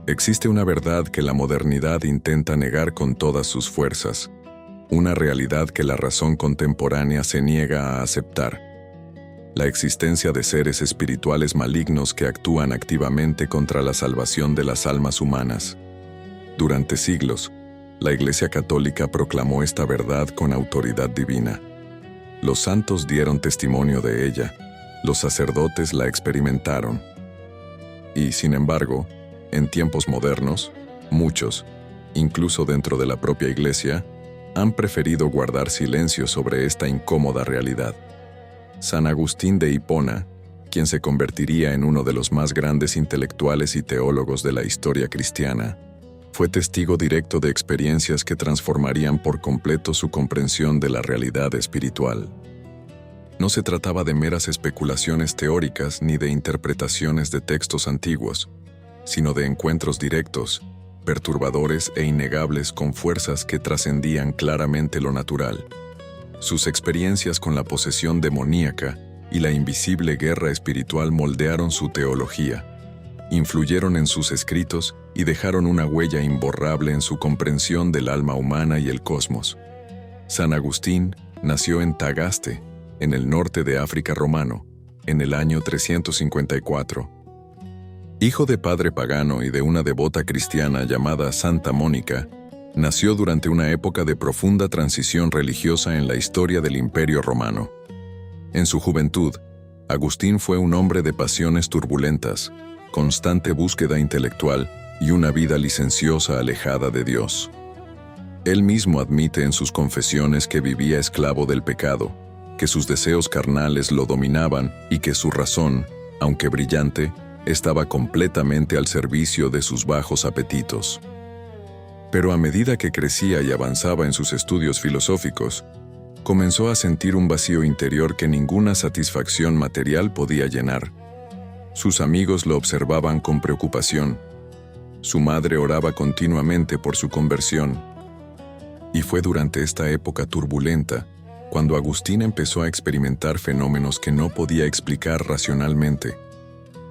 Existe una verdad que la modernidad intenta negar con todas sus fuerzas, una realidad que la razón contemporánea se niega a aceptar: la existencia de seres espirituales malignos que actúan activamente contra la salvación de las almas humanas. Durante siglos, la Iglesia Católica proclamó esta verdad con autoridad divina. Los santos dieron testimonio de ella, los sacerdotes la experimentaron. Y, sin embargo, en tiempos modernos, muchos, incluso dentro de la propia Iglesia, han preferido guardar silencio sobre esta incómoda realidad. San Agustín de Hipona, quien se convertiría en uno de los más grandes intelectuales y teólogos de la historia cristiana, fue testigo directo de experiencias que transformarían por completo su comprensión de la realidad espiritual. No se trataba de meras especulaciones teóricas ni de interpretaciones de textos antiguos, sino de encuentros directos, perturbadores e innegables con fuerzas que trascendían claramente lo natural. Sus experiencias con la posesión demoníaca y la invisible guerra espiritual moldearon su teología, influyeron en sus escritos y dejaron una huella imborrable en su comprensión del alma humana y el cosmos. San Agustín nació en Tagaste, en el norte de África romano, en el año 354. Hijo de padre pagano y de una devota cristiana llamada Santa Mónica, nació durante una época de profunda transición religiosa en la historia del Imperio Romano. En su juventud, Agustín fue un hombre de pasiones turbulentas, constante búsqueda intelectual y una vida licenciosa alejada de Dios. Él mismo admite en sus confesiones que vivía esclavo del pecado, que sus deseos carnales lo dominaban y que su razón, aunque brillante, estaba completamente al servicio de sus bajos apetitos. Pero a medida que crecía y avanzaba en sus estudios filosóficos, comenzó a sentir un vacío interior que ninguna satisfacción material podía llenar. Sus amigos lo observaban con preocupación. Su madre oraba continuamente por su conversión. Y fue durante esta época turbulenta cuando Agustín empezó a experimentar fenómenos que no podía explicar racionalmente.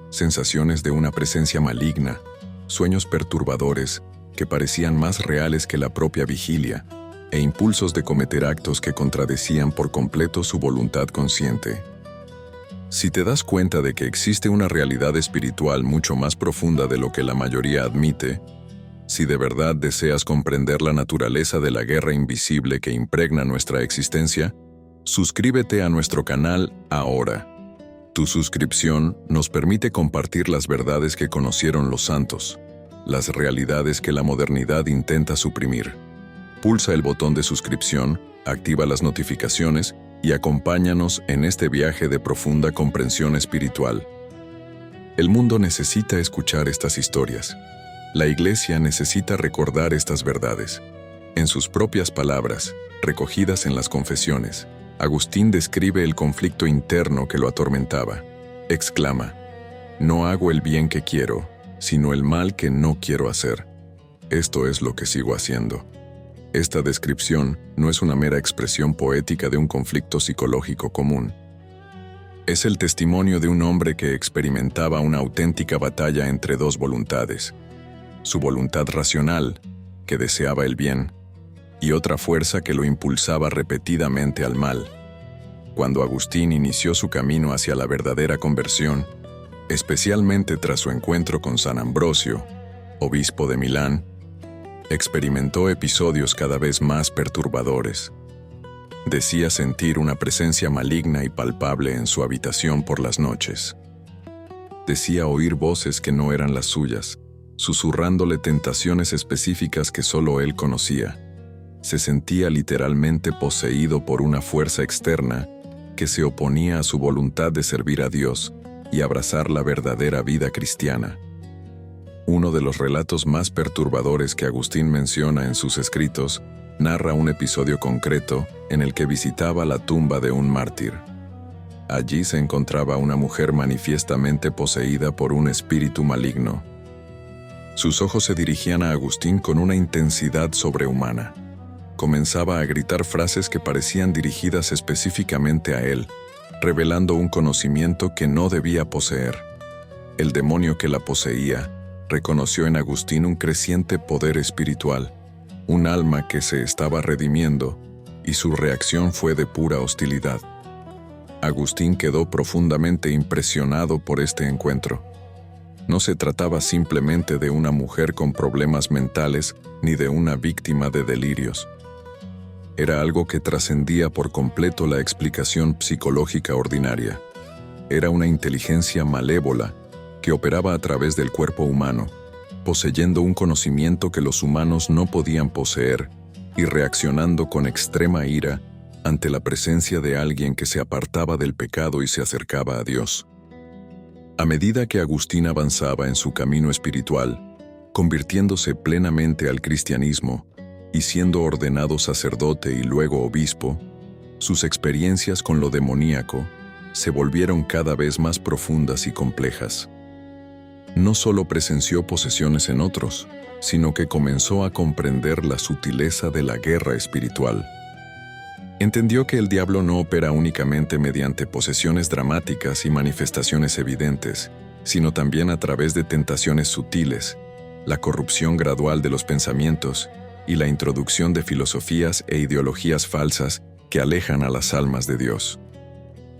Sensaciones de una presencia maligna, sueños perturbadores que parecían más reales que la propia vigilia, e impulsos de cometer actos que contradecían por completo su voluntad consciente. Si te das cuenta de que existe una realidad espiritual mucho más profunda de lo que la mayoría admite, si de verdad deseas comprender la naturaleza de la guerra invisible que impregna nuestra existencia, suscríbete a nuestro canal ahora. Tu suscripción nos permite compartir las verdades que conocieron los santos, las realidades que la modernidad intenta suprimir. Pulsa el botón de suscripción, activa las notificaciones y acompáñanos en este viaje de profunda comprensión espiritual. El mundo necesita escuchar estas historias. La Iglesia necesita recordar estas verdades. En sus propias palabras, recogidas en las confesiones, Agustín describe el conflicto interno que lo atormentaba. Exclama: «No hago el bien que quiero, sino el mal que no quiero hacer. Esto es lo que sigo haciendo». Esta descripción no es una mera expresión poética de un conflicto psicológico común. Es el testimonio de un hombre que experimentaba una auténtica batalla entre dos voluntades: su voluntad racional, que deseaba el bien, y otra fuerza que lo impulsaba repetidamente al mal. Cuando Agustín inició su camino hacia la verdadera conversión, especialmente tras su encuentro con San Ambrosio, obispo de Milán, experimentó episodios cada vez más perturbadores. Decía sentir una presencia maligna y palpable en su habitación por las noches. Decía oír voces que no eran las suyas, susurrándole tentaciones específicas que solo él conocía. Se sentía literalmente poseído por una fuerza externa que se oponía a su voluntad de servir a Dios y abrazar la verdadera vida cristiana. Uno de los relatos más perturbadores que Agustín menciona en sus escritos narra un episodio concreto en el que visitaba la tumba de un mártir. Allí se encontraba una mujer manifiestamente poseída por un espíritu maligno. Sus ojos se dirigían a Agustín con una intensidad sobrehumana. Comenzaba a gritar frases que parecían dirigidas específicamente a él, revelando un conocimiento que no debía poseer. El demonio que la poseía reconoció en Agustín un creciente poder espiritual, un alma que se estaba redimiendo, y su reacción fue de pura hostilidad. Agustín quedó profundamente impresionado por este encuentro. No se trataba simplemente de una mujer con problemas mentales ni de una víctima de delirios. Era algo que trascendía por completo la explicación psicológica ordinaria. Era una inteligencia malévola que operaba a través del cuerpo humano, poseyendo un conocimiento que los humanos no podían poseer y reaccionando con extrema ira ante la presencia de alguien que se apartaba del pecado y se acercaba a Dios. A medida que Agustín avanzaba en su camino espiritual, convirtiéndose plenamente al cristianismo y siendo ordenado sacerdote y luego obispo, sus experiencias con lo demoníaco se volvieron cada vez más profundas y complejas. No solo presenció posesiones en otros, sino que comenzó a comprender la sutileza de la guerra espiritual. Entendió que el diablo no opera únicamente mediante posesiones dramáticas y manifestaciones evidentes, sino también a través de tentaciones sutiles, la corrupción gradual de los pensamientos y la introducción de filosofías e ideologías falsas que alejan a las almas de Dios.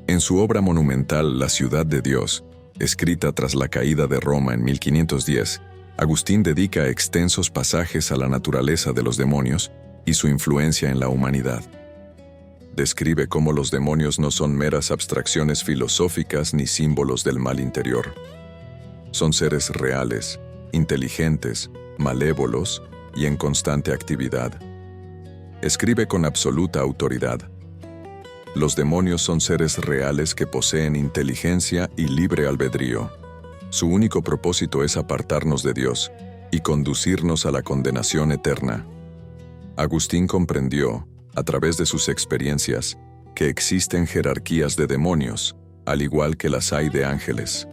En su obra monumental La ciudad de Dios, escrita tras la caída de Roma en 1510, Agustín dedica extensos pasajes a la naturaleza de los demonios y su influencia en la humanidad. Describe cómo los demonios no son meras abstracciones filosóficas ni símbolos del mal interior. Son seres reales, inteligentes, malévolos y en constante actividad. Escribe con absoluta autoridad. Los demonios son seres reales que poseen inteligencia y libre albedrío. Su único propósito es apartarnos de Dios y conducirnos a la condenación eterna. Agustín comprendió, a través de sus experiencias, que existen jerarquías de demonios, al igual que las hay de ángeles.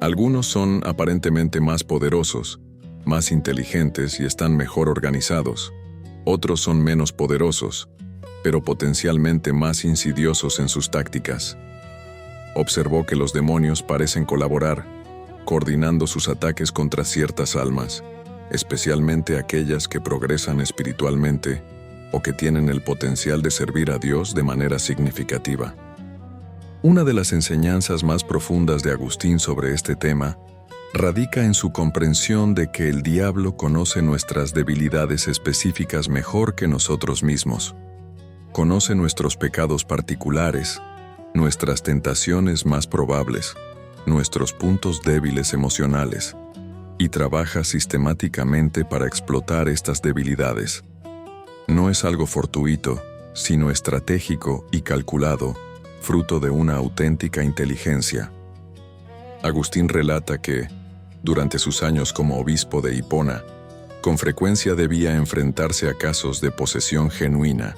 Algunos son aparentemente más poderosos, más inteligentes y están mejor organizados. Otros son menos poderosos, pero potencialmente más insidiosos en sus tácticas. Observó que los demonios parecen colaborar, coordinando sus ataques contra ciertas almas, especialmente aquellas que progresan espiritualmente o que tienen el potencial de servir a Dios de manera significativa. Una de las enseñanzas más profundas de Agustín sobre este tema radica en su comprensión de que el diablo conoce nuestras debilidades específicas mejor que nosotros mismos. Conoce nuestros pecados particulares, nuestras tentaciones más probables, nuestros puntos débiles emocionales, y trabaja sistemáticamente para explotar estas debilidades. No es algo fortuito, sino estratégico y calculado, fruto de una auténtica inteligencia. Agustín relata que, durante sus años como obispo de Hipona, con frecuencia debía enfrentarse a casos de posesión genuina.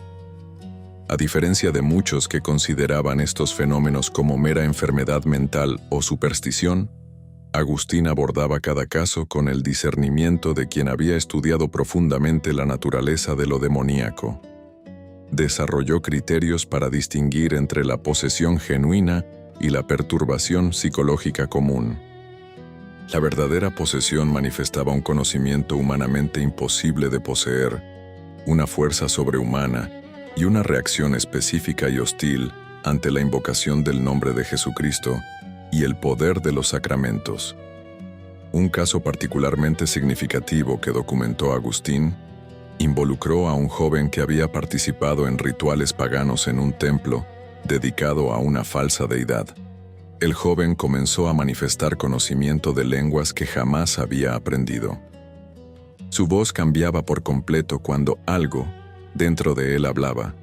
A diferencia de muchos que consideraban estos fenómenos como mera enfermedad mental o superstición, Agustín abordaba cada caso con el discernimiento de quien había estudiado profundamente la naturaleza de lo demoníaco. Desarrolló criterios para distinguir entre la posesión genuina y la perturbación psicológica común. La verdadera posesión manifestaba un conocimiento humanamente imposible de poseer, una fuerza sobrehumana y una reacción específica y hostil ante la invocación del nombre de Jesucristo y el poder de los sacramentos. Un caso particularmente significativo que documentó Agustín involucró a un joven que había participado en rituales paganos en un templo dedicado a una falsa deidad. El joven comenzó a manifestar conocimiento de lenguas que jamás había aprendido. Su voz cambiaba por completo cuando algo dentro de él hablaba.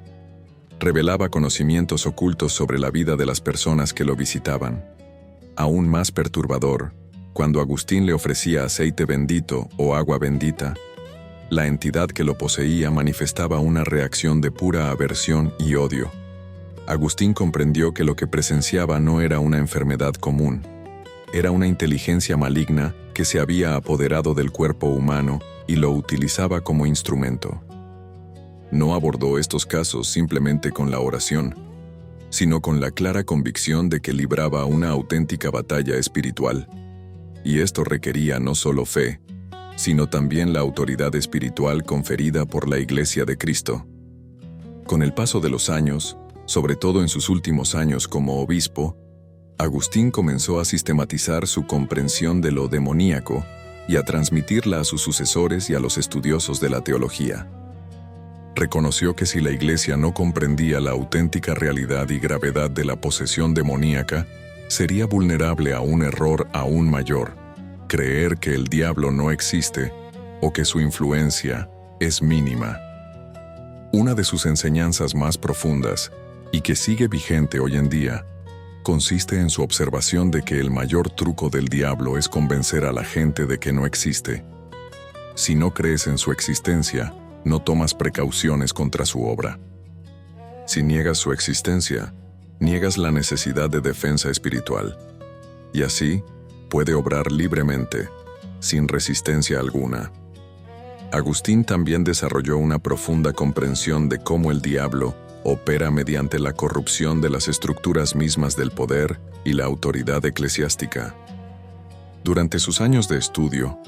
Revelaba conocimientos ocultos sobre la vida de las personas que lo visitaban. Aún más perturbador, cuando Agustín le ofrecía aceite bendito o agua bendita, la entidad que lo poseía manifestaba una reacción de pura aversión y odio. Agustín comprendió que lo que presenciaba no era una enfermedad común, era una inteligencia maligna que se había apoderado del cuerpo humano y lo utilizaba como instrumento. No abordó estos casos simplemente con la oración, sino con la clara convicción de que libraba una auténtica batalla espiritual. y esto requería no solo fe, sino también la autoridad espiritual conferida por la Iglesia de Cristo. Con el paso de los años, sobre todo en sus últimos años como obispo, Agustín comenzó a sistematizar su comprensión de lo demoníaco y a transmitirla a sus sucesores y a los estudiosos de la teología. Reconoció que si la Iglesia no comprendía la auténtica realidad y gravedad de la posesión demoníaca, sería vulnerable a un error aún mayor: creer que el diablo no existe o que su influencia es mínima. Una de sus enseñanzas más profundas, y que sigue vigente hoy en día, consiste en su observación de que el mayor truco del diablo es convencer a la gente de que no existe. Si no crees en su existencia, no tomas precauciones contra su obra. Si niegas su existencia, niegas la necesidad de defensa espiritual. Y así, puede obrar libremente, sin resistencia alguna. Agustín también desarrolló una profunda comprensión de cómo el diablo opera mediante la corrupción de las estructuras mismas del poder y la autoridad eclesiástica. Durante sus años de estudio,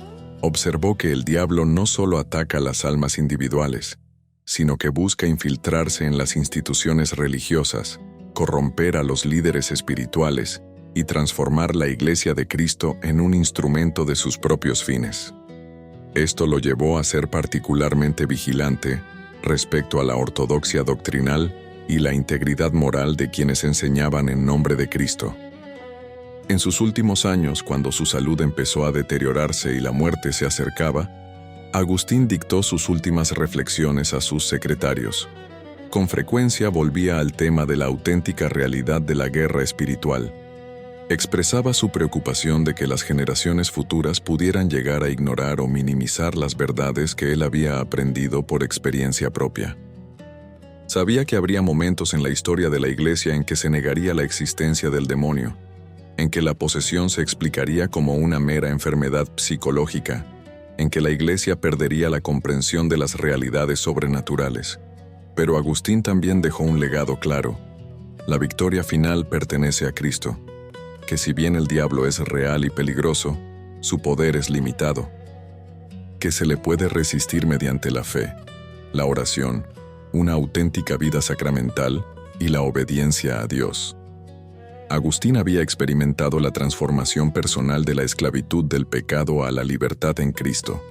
observó que el diablo no solo ataca las almas individuales, sino que busca infiltrarse en las instituciones religiosas, corromper a los líderes espirituales y transformar la Iglesia de Cristo en un instrumento de sus propios fines. Esto lo llevó a ser particularmente vigilante respecto a la ortodoxia doctrinal y la integridad moral de quienes enseñaban en nombre de Cristo. En sus últimos años, cuando su salud empezó a deteriorarse y la muerte se acercaba, Agustín dictó sus últimas reflexiones a sus secretarios. Con frecuencia volvía al tema de la auténtica realidad de la guerra espiritual. Expresaba su preocupación de que las generaciones futuras pudieran llegar a ignorar o minimizar las verdades que él había aprendido por experiencia propia. Sabía que habría momentos en la historia de la Iglesia en que se negaría la existencia del demonio, en que la posesión se explicaría como una mera enfermedad psicológica, en que la Iglesia perdería la comprensión de las realidades sobrenaturales. Pero Agustín también dejó un legado claro: la victoria final pertenece a Cristo, que si bien el diablo es real y peligroso, su poder es limitado, que se le puede resistir mediante la fe, la oración, una auténtica vida sacramental y la obediencia a Dios. Agustín había experimentado la transformación personal de la esclavitud del pecado a la libertad en Cristo,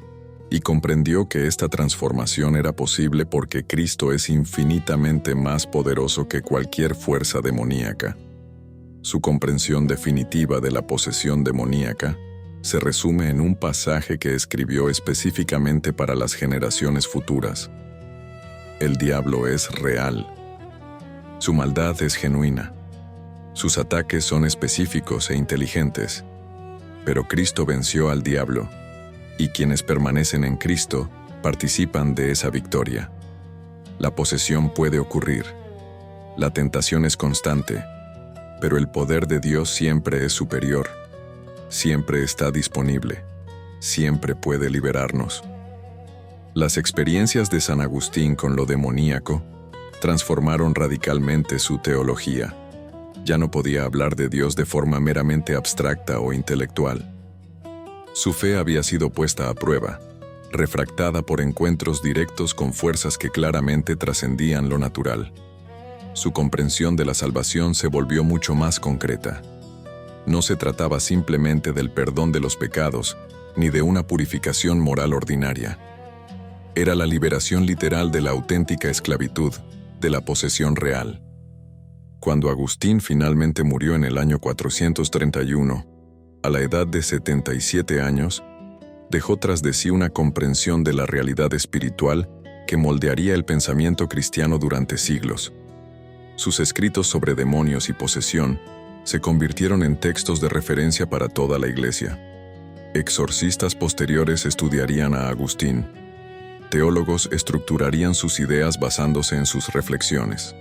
y comprendió que esta transformación era posible porque Cristo es infinitamente más poderoso que cualquier fuerza demoníaca. Su comprensión definitiva de la posesión demoníaca se resume en un pasaje que escribió específicamente para las generaciones futuras. El diablo es real. Su maldad es genuina. Sus ataques son específicos e inteligentes. Pero Cristo venció al diablo, y quienes permanecen en Cristo participan de esa victoria. La posesión puede ocurrir. La tentación es constante. Pero el poder de Dios siempre es superior, siempre está disponible, siempre puede liberarnos. Las experiencias de San Agustín con lo demoníaco transformaron radicalmente su teología. Ya no podía hablar de Dios de forma meramente abstracta o intelectual. Su fe había sido puesta a prueba, refractada por encuentros directos con fuerzas que claramente trascendían lo natural. Su comprensión de la salvación se volvió mucho más concreta. No se trataba simplemente del perdón de los pecados, ni de una purificación moral ordinaria. Era la liberación literal de la auténtica esclavitud, de la posesión real. Cuando Agustín finalmente murió en el año 431, a la edad de 77 años, dejó tras de sí una comprensión de la realidad espiritual que moldearía el pensamiento cristiano durante siglos. Sus escritos sobre demonios y posesión se convirtieron en textos de referencia para toda la Iglesia. Exorcistas posteriores estudiarían a Agustín. Teólogos estructurarían sus ideas basándose en sus reflexiones.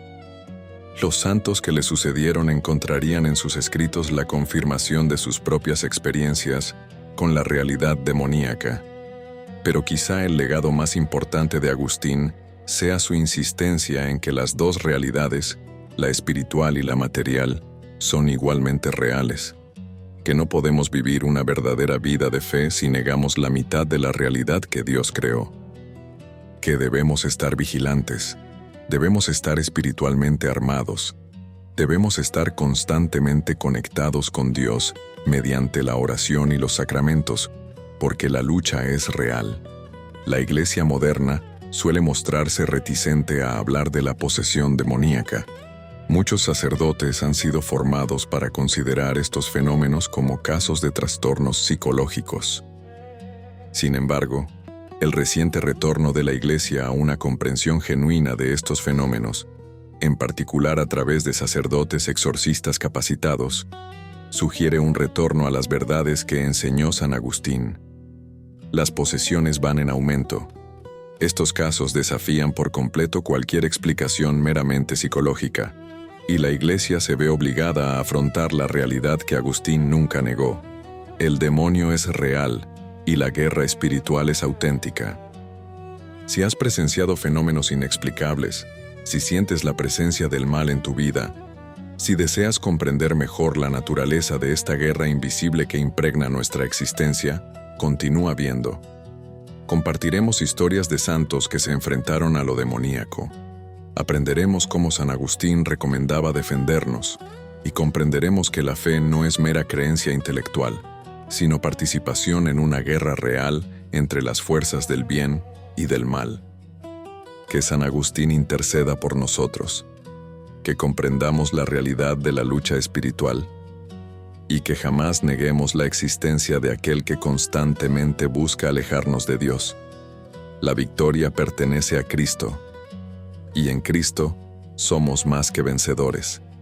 Los santos que le sucedieron encontrarían en sus escritos la confirmación de sus propias experiencias con la realidad demoníaca. Pero quizá el legado más importante de Agustín sea su insistencia en que las dos realidades, la espiritual y la material, son igualmente reales, que no podemos vivir una verdadera vida de fe si negamos la mitad de la realidad que Dios creó. Que debemos estar vigilantes, debemos estar espiritualmente armados, debemos estar constantemente conectados con Dios mediante la oración y los sacramentos, porque la lucha es real. La Iglesia moderna suele mostrarse reticente a hablar de la posesión demoníaca. Muchos sacerdotes han sido formados para considerar estos fenómenos como casos de trastornos psicológicos. Sin embargo, el reciente retorno de la Iglesia a una comprensión genuina de estos fenómenos, en particular a través de sacerdotes exorcistas capacitados, sugiere un retorno a las verdades que enseñó San Agustín. Las posesiones van en aumento. Estos casos desafían por completo cualquier explicación meramente psicológica, y la Iglesia se ve obligada a afrontar la realidad que Agustín nunca negó. El demonio es real y la guerra espiritual es auténtica. Si has presenciado fenómenos inexplicables, si sientes la presencia del mal en tu vida, si deseas comprender mejor la naturaleza de esta guerra invisible que impregna nuestra existencia, continúa viendo. Compartiremos historias de santos que se enfrentaron a lo demoníaco. Aprenderemos cómo San Agustín recomendaba defendernos y comprenderemos que la fe no es mera creencia intelectual, sino participación en una guerra real entre las fuerzas del bien y del mal. Que San Agustín interceda por nosotros, que comprendamos la realidad de la lucha espiritual y que jamás neguemos la existencia de aquel que constantemente busca alejarnos de Dios. La victoria pertenece a Cristo, y en Cristo somos más que vencedores.